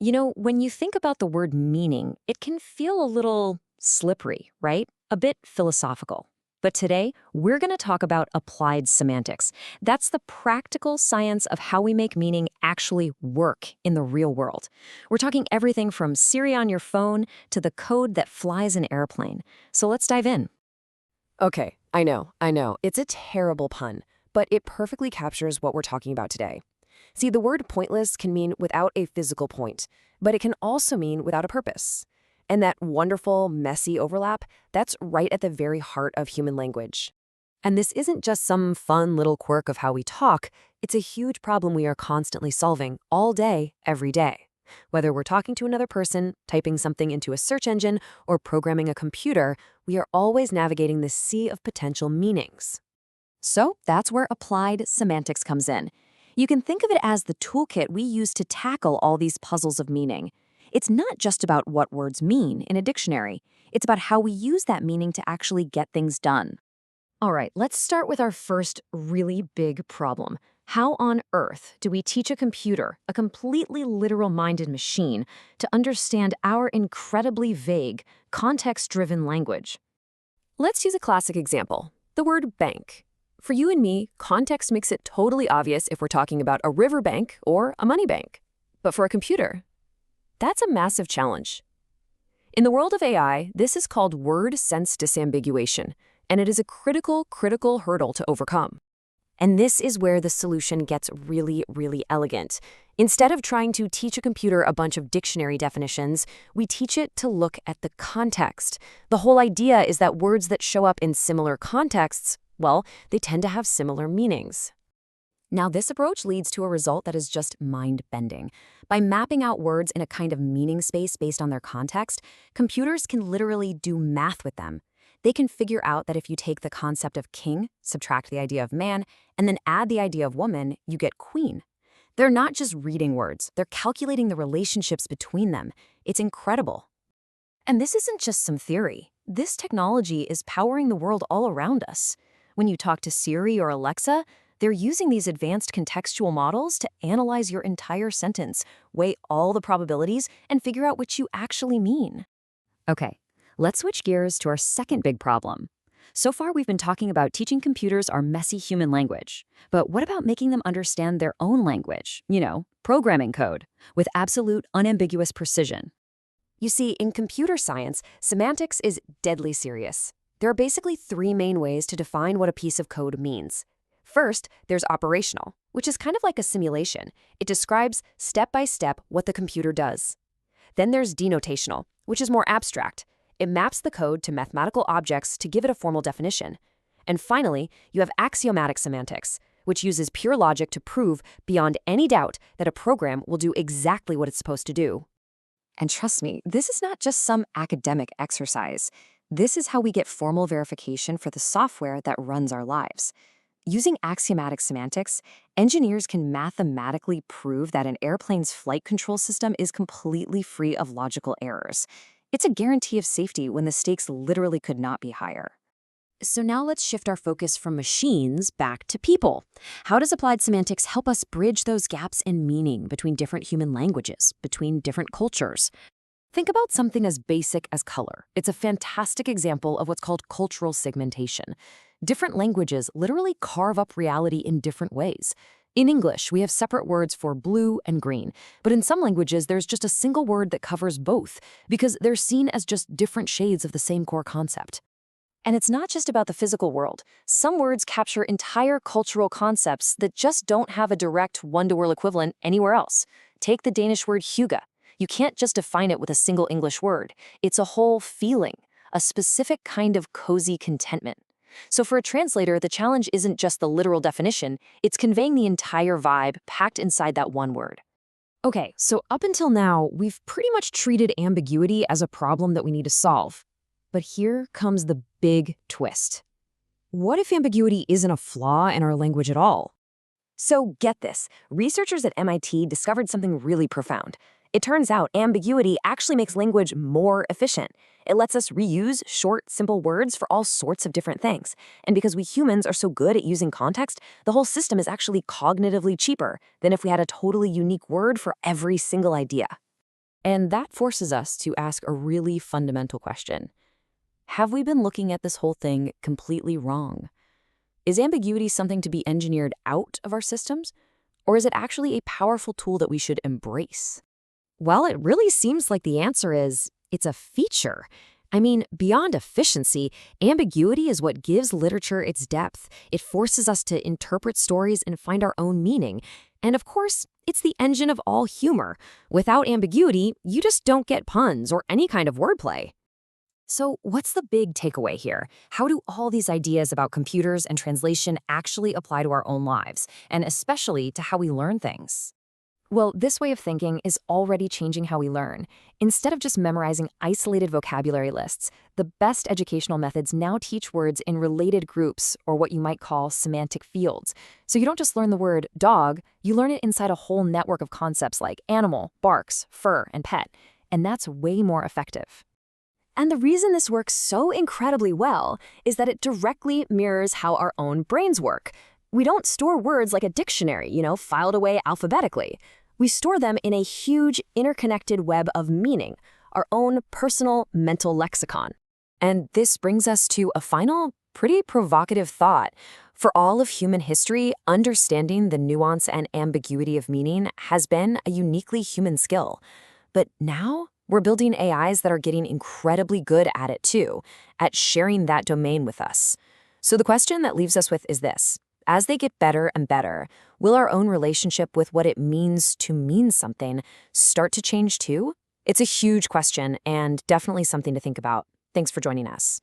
When you think about the word meaning, it can feel a little slippery, right? A bit philosophical. But today, we're going to talk about applied semantics. That's the practical science of how we make meaning actually work in the real world. We're talking everything from Siri on your phone to the code that flies an airplane. So let's dive in. Okay, I know. It's a terrible pun, but it perfectly captures what we're talking about today. See, the word pointless can mean without a physical point, but it can also mean without a purpose. And that wonderful, messy overlap, that's right at the very heart of human language. And this isn't just some fun little quirk of how we talk, it's a huge problem we are constantly solving all day, every day. Whether we're talking to another person, typing something into a search engine, or programming a computer, we are always navigating this sea of potential meanings. So that's where applied semantics comes in. You can think of it as the toolkit we use to tackle all these puzzles of meaning. It's not just about what words mean in a dictionary. It's about how we use that meaning to actually get things done. All right, let's start with our first really big problem. How on earth do we teach a computer, a completely literal-minded machine, to understand our incredibly vague, context-driven language? Let's use a classic example, the word bank. For you and me, context makes it totally obvious if we're talking about a river bank or a money bank. But for a computer, that's a massive challenge. In the world of AI, this is called word sense disambiguation, and it is a critical hurdle to overcome. And this is where the solution gets really elegant. Instead of trying to teach a computer a bunch of dictionary definitions, we teach it to look at the context. The whole idea is that words that show up in similar contexts, well, they tend to have similar meanings. Now, this approach leads to a result that is just mind-bending. By mapping out words in a kind of meaning space based on their context, computers can literally do math with them. They can figure out that if you take the concept of king, subtract the idea of man, and then add the idea of woman, you get queen. They're not just reading words, they're calculating the relationships between them. It's incredible. And this isn't just some theory. This technology is powering the world all around us. When you talk to Siri or Alexa, they're using these advanced contextual models to analyze your entire sentence, weigh all the probabilities, and figure out what you actually mean. Okay, let's switch gears to our second big problem. So far, we've been talking about teaching computers our messy human language. But what about making them understand their own language, programming code, with absolute, unambiguous precision? You see, in computer science, semantics is deadly serious. There are basically three main ways to define what a piece of code means. First, there's operational, which is kind of like a simulation. It describes step by step what the computer does. Then there's denotational, which is more abstract. It maps the code to mathematical objects to give it a formal definition. And finally, you have axiomatic semantics, which uses pure logic to prove beyond any doubt that a program will do exactly what it's supposed to do. And trust me, this is not just some academic exercise. This is how we get formal verification for the software that runs our lives. Using axiomatic semantics, engineers can mathematically prove that an airplane's flight control system is completely free of logical errors. It's a guarantee of safety when the stakes literally could not be higher. So now let's shift our focus from machines back to people. How does applied semantics help us bridge those gaps in meaning between different human languages, between different cultures? Think about something as basic as color. It's a fantastic example of what's called cultural segmentation. Different languages literally carve up reality in different ways. In English, we have separate words for blue and green, but in some languages, there's just a single word that covers both because they're seen as just different shades of the same core concept. And it's not just about the physical world. Some words capture entire cultural concepts that just don't have a direct one-to-one equivalent anywhere else. Take the Danish word hygge. You can't just define it with a single English word. It's a whole feeling, a specific kind of cozy contentment. So for a translator, the challenge isn't just the literal definition, it's conveying the entire vibe packed inside that one word. Okay, so up until now, we've pretty much treated ambiguity as a problem that we need to solve. But here comes the big twist. What if ambiguity isn't a flaw in our language at all? So get this, researchers at MIT discovered something really profound. It turns out ambiguity actually makes language more efficient. It lets us reuse short, simple words for all sorts of different things. And because we humans are so good at using context, the whole system is actually cognitively cheaper than if we had a totally unique word for every single idea. And that forces us to ask a really fundamental question. Have we been looking at this whole thing completely wrong? Is ambiguity something to be engineered out of our systems? Or is it actually a powerful tool that we should embrace? Well, it really seems like the answer is it's a feature. I mean, beyond efficiency, ambiguity is what gives literature its depth. It forces us to interpret stories and find our own meaning. And of course, it's the engine of all humor. Without ambiguity, you just don't get puns or any kind of wordplay. So, what's the big takeaway here? How do all these ideas about computers and translation actually apply to our own lives, and especially to how we learn things? Well, this way of thinking is already changing how we learn. Instead of just memorizing isolated vocabulary lists, the best educational methods now teach words in related groups, or what you might call semantic fields. So you don't just learn the word dog, you learn it inside a whole network of concepts like animal, barks, fur, and pet. And that's way more effective. And the reason this works so incredibly well is that it directly mirrors how our own brains work. We don't store words like a dictionary, filed away alphabetically. We store them in a huge interconnected web of meaning, our own personal mental lexicon. And this brings us to a final, pretty provocative thought. For all of human history, understanding the nuance and ambiguity of meaning has been a uniquely human skill. But now, we're building AIs that are getting incredibly good at it too, at sharing that domain with us. So the question that leaves us with is this. As they get better and better, will our own relationship with what it means to mean something start to change too? It's a huge question and definitely something to think about. Thanks for joining us.